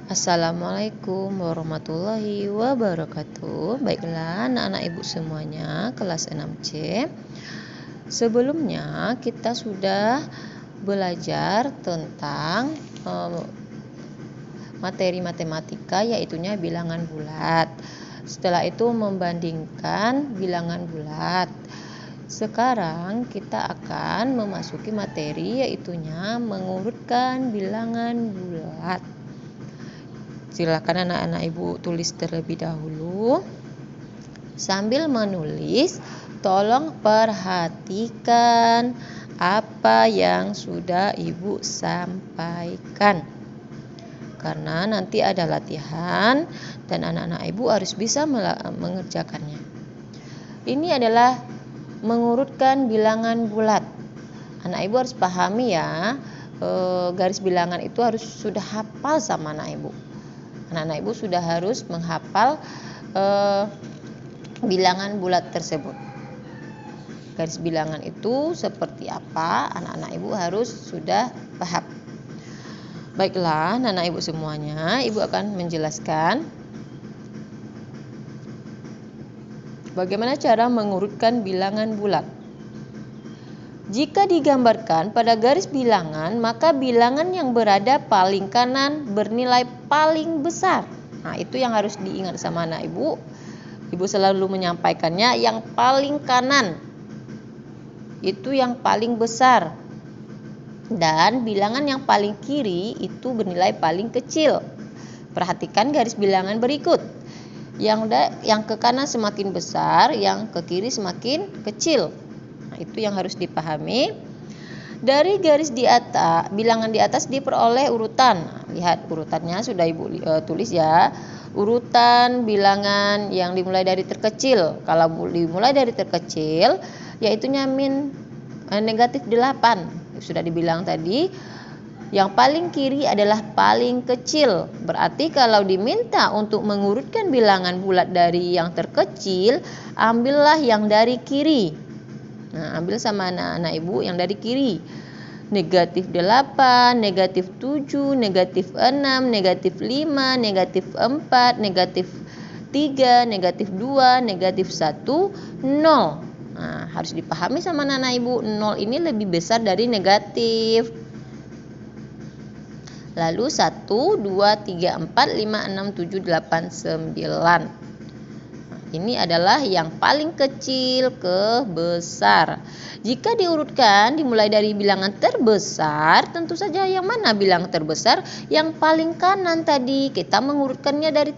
Assalamualaikum warahmatullahi wabarakatuh. Baiklah anak-anak ibu semuanya, kelas 6C. Sebelumnya kita sudah belajar tentang materi matematika, yaitunya bilangan bulat. Setelah itu membandingkan bilangan bulat. Sekarang kita akan memasuki materi, yaitunya mengurutkan bilangan bulat. Silakan anak-anak ibu tulis terlebih dahulu. Sambil menulis, tolong perhatikan apa yang sudah ibu sampaikan. Karena nanti ada latihan dan anak-anak ibu harus bisa mengerjakannya. Ini adalah mengurutkan bilangan bulat. Anak ibu harus pahami ya, garis bilangan itu harus sudah hafal sama anak ibu. Anak-anak ibu sudah harus menghafal bilangan bulat tersebut. Garis bilangan itu seperti apa, anak-anak ibu harus sudah paham. Baiklah, anak-anak ibu semuanya, ibu akan menjelaskan bagaimana cara mengurutkan bilangan bulat. Jika digambarkan pada garis bilangan, maka bilangan yang berada paling kanan bernilai paling besar. Nah, itu yang harus diingat sama anak ibu. Ibu selalu menyampaikannya, yang paling kanan itu yang paling besar. Dan bilangan yang paling kiri itu bernilai paling kecil. Perhatikan garis bilangan berikut. Yang ke kanan semakin besar, yang ke kiri semakin kecil. Nah, itu yang harus dipahami. Dari garis di atas, bilangan di atas diperoleh urutan. Nah, lihat urutannya sudah ibu tulis ya. Urutan bilangan yang dimulai dari terkecil. Kalau dimulai dari terkecil, yaitunya negatif 8. Sudah dibilang tadi. Yang paling kiri adalah paling kecil. Berarti kalau diminta untuk mengurutkan bilangan bulat dari yang terkecil, ambillah yang dari kiri. Nah, ambil sama anak-anak ibu yang dari kiri. Negatif 8, negatif 7, negatif 6, negatif 5, negatif 4, negatif 3, negatif 2, negatif 1, 0. Nah, harus dipahami sama anak-anak ibu, 0 ini lebih besar dari negatif. Lalu 1, 2, 3, 4, 5, 6, 7, 8, 9. Ini adalah yang paling kecil ke besar. Jika diurutkan dimulai dari bilangan terbesar, tentu saja yang mana bilangan terbesar? Yang paling kanan tadi. Kita mengurutkannya dari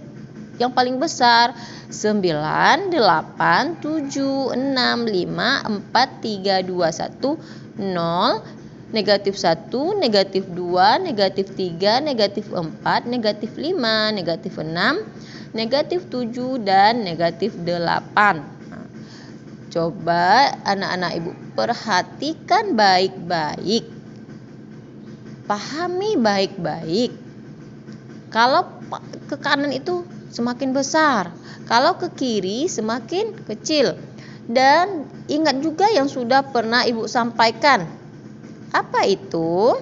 yang paling besar. 9, 8, 7, 6, 5, 4, 3, 2, 1, 0. Negatif 1, negatif 2, negatif 3, negatif 4, negatif 5, negatif 6, negatif 7, dan negatif 8. Nah, coba anak-anak ibu perhatikan baik-baik. Pahami baik-baik. Kalau ke kanan itu semakin besar, kalau ke kiri semakin kecil. Dan ingat juga yang sudah pernah ibu sampaikan. Apa itu?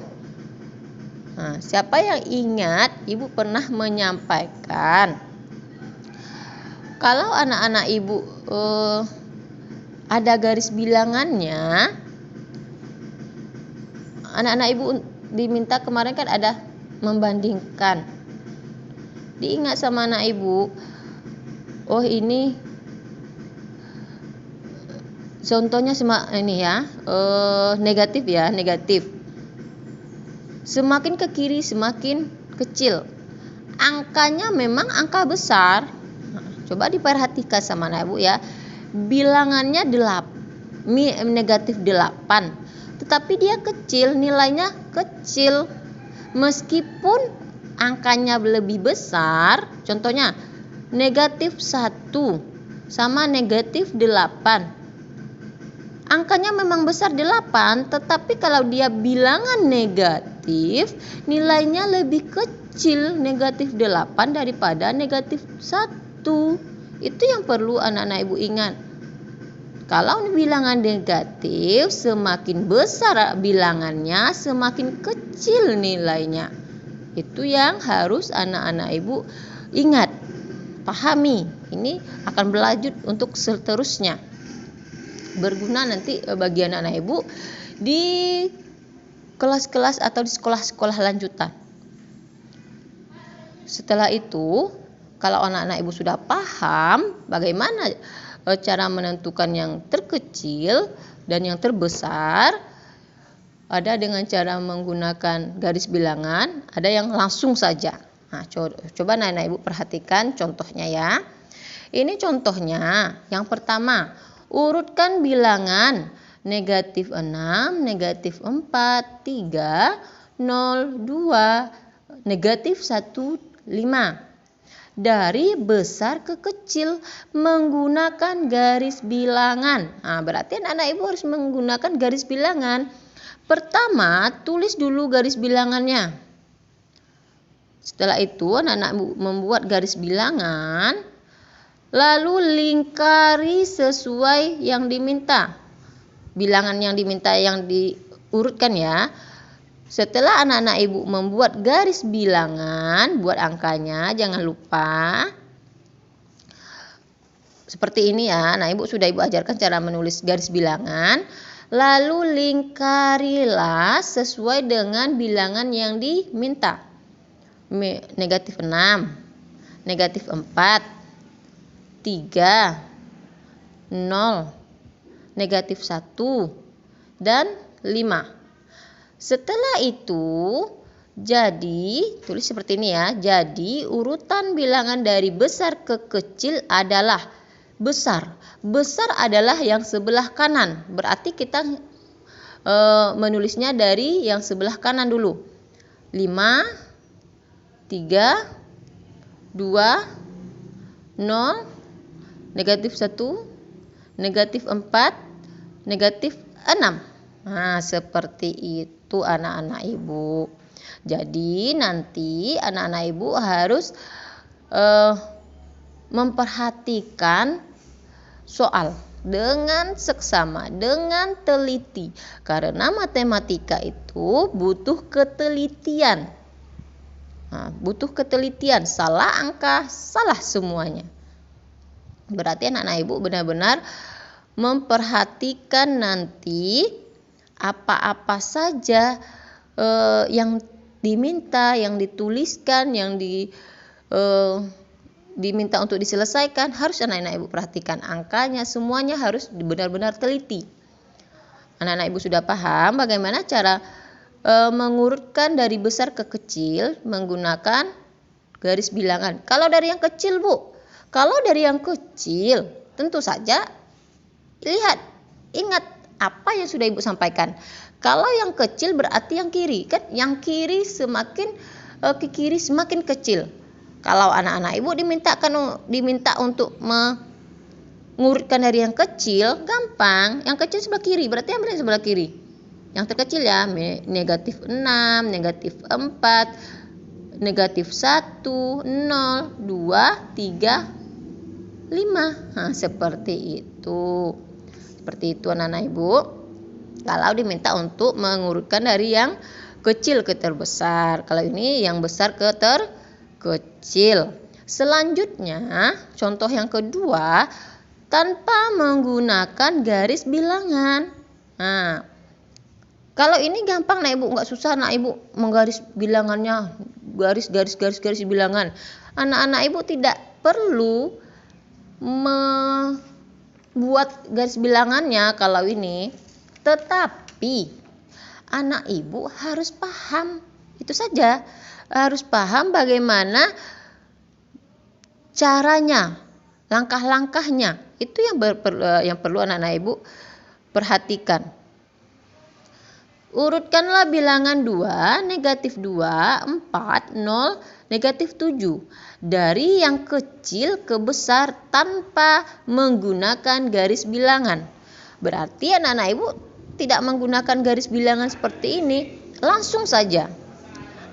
Nah, siapa yang ingat ibu pernah menyampaikan? Kalau anak-anak ibu ada garis bilangannya, anak-anak ibu diminta kemarin kan ada membandingkan. Diingat sama anak ibu, oh ini contohnya ini ya, negatif ya, negatif. Semakin ke kiri semakin kecil. Angkanya memang angka besar. Coba diperhatikan sama anak ibu ya. Bilangannya negatif 8. Tetapi dia kecil, nilainya kecil. Meskipun angkanya lebih besar, contohnya negatif 1 sama negatif 8. Angkanya memang besar 8, tetapi kalau dia bilangan negatif, nilainya lebih kecil negatif 8 daripada negatif 1. Itu yang perlu anak-anak ibu ingat. Kalau bilangan negatif, semakin besar bilangannya, semakin kecil nilainya. Itu yang harus anak-anak ibu ingat, pahami. Ini akan berlanjut untuk seterusnya. Berguna nanti bagi anak-anak ibu di kelas-kelas atau di sekolah-sekolah lanjutan. Setelah itu, kalau anak-anak ibu sudah paham bagaimana cara menentukan yang terkecil dan yang terbesar, ada dengan cara menggunakan garis bilangan, ada yang langsung saja. Nah, coba anak-anak ibu perhatikan contohnya ya. Ini contohnya. Yang pertama, urutkan bilangan negatif 6, negatif 4, 3, 0, 2, negatif 1, 5. Dari besar ke kecil menggunakan garis bilangan. Nah, berarti anak-anak ibu harus menggunakan garis bilangan. Pertama, tulis dulu garis bilangannya. Setelah itu, anak-anak ibu membuat garis bilangan, lalu lingkari sesuai yang diminta. Bilangan yang diminta yang diurutkan ya. Setelah anak-anak ibu membuat garis bilangan, buat angkanya, jangan lupa. Seperti ini ya, nah ibu sudah ibu ajarkan cara menulis garis bilangan. Lalu lingkarilah sesuai dengan bilangan yang diminta. Negatif 6, negatif 4, 3, 0, negatif 1, dan 5. Setelah itu, jadi tulis seperti ini ya. Jadi urutan bilangan dari besar ke kecil adalah besar. Besar adalah yang sebelah kanan. Berarti kita menulisnya dari yang sebelah kanan dulu. 5, 3, 2, 0, negatif 1, negatif 4, negatif 6. Nah, seperti itu anak-anak ibu. Jadi nanti anak-anak ibu harus memperhatikan soal dengan seksama, dengan teliti. Karena matematika itu butuh ketelitian. Nah, butuh ketelitian, salah angka, salah semuanya. Berarti anak-anak ibu benar-benar memperhatikan nanti apa-apa saja yang diminta, yang dituliskan, yang diminta untuk diselesaikan, harus anak-anak ibu perhatikan angkanya, semuanya harus benar-benar teliti. Anak-anak ibu sudah paham bagaimana cara mengurutkan dari besar ke kecil menggunakan garis bilangan. Kalau dari yang kecil bu, kalau dari yang kecil tentu saja lihat, ingat apa yang sudah ibu sampaikan. Kalau yang kecil berarti yang kiri, kan? Yang kiri semakin ke kiri semakin kecil. Kalau anak-anak ibu diminta untuk mengurutkan dari yang kecil, gampang. Yang kecil sebelah kiri, berarti yang mana sebelah kiri? Yang terkecil ya, negatif 6, negatif 4, negatif 1, 0, 2, 3, 5. Nah, seperti itu. Seperti itu anak-anak ibu. Kalau diminta untuk mengurutkan dari yang kecil ke terbesar. Kalau ini yang besar ke terkecil. Selanjutnya, contoh yang kedua, tanpa menggunakan garis bilangan. Nah, kalau ini gampang nak ibu, nggak susah nak ibu menggaris bilangannya, garis bilangan. Anak-anak ibu tidak perlu buat garis bilangannya kalau ini, tetapi anak ibu harus paham, itu saja, harus paham bagaimana caranya, langkah-langkahnya, itu yang perlu anak-anak ibu perhatikan. Urutkanlah bilangan 2, negatif 2, 4, 0, negatif 7. Dari yang kecil ke besar tanpa menggunakan garis bilangan. Berarti anak-anak ibu tidak menggunakan garis bilangan seperti ini. Langsung saja.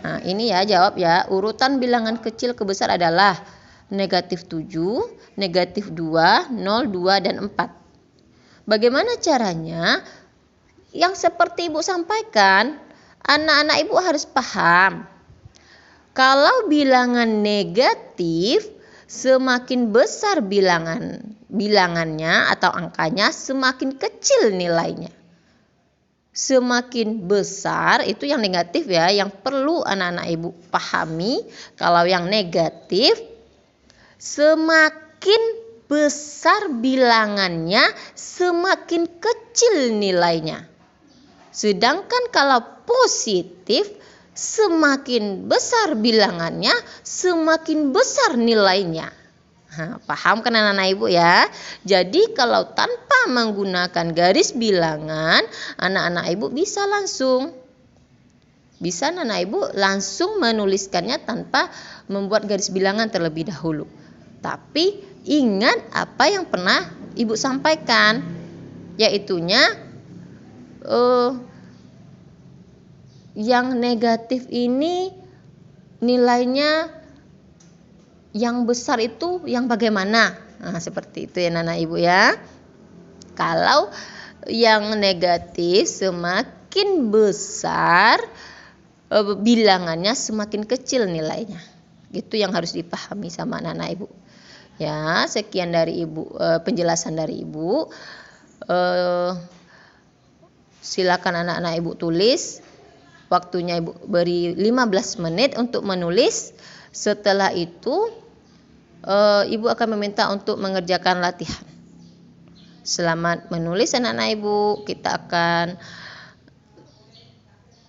Nah, ini ya jawab ya. Urutan bilangan kecil ke besar adalah negatif 7, negatif 2, 0, 2, dan 4. Bagaimana caranya? Yang seperti ibu sampaikan, anak-anak ibu harus paham. Kalau bilangan negatif, semakin besar bilangannya atau angkanya, semakin kecil nilainya. Semakin besar itu yang negatif ya, yang perlu anak-anak ibu pahami. Kalau yang negatif, semakin besar bilangannya, semakin kecil nilainya. Sedangkan kalau positif, semakin besar bilangannya, semakin besar nilainya. Paham kan anak-anak ibu ya? Jadi kalau tanpa menggunakan garis bilangan, anak-anak ibu bisa anak-anak ibu langsung menuliskannya tanpa membuat garis bilangan terlebih dahulu. Tapi ingat apa yang pernah ibu sampaikan, yaitunya yang negatif ini nilainya yang besar itu yang bagaimana? Seperti itu ya anak ibu ya. Kalau yang negatif semakin besar bilangannya, semakin kecil nilainya. Gitu yang harus dipahami sama anak-anak ibu. Ya, sekian dari ibu, penjelasan dari ibu. Silakan anak-anak ibu tulis. Waktunya ibu beri 15 menit untuk menulis. Setelah itu ibu akan meminta untuk mengerjakan latihan. Selamat menulis anak-anak ibu. Kita akan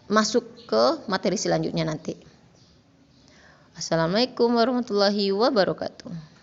masuk ke materi selanjutnya nanti. Assalamualaikum warahmatullahi wabarakatuh.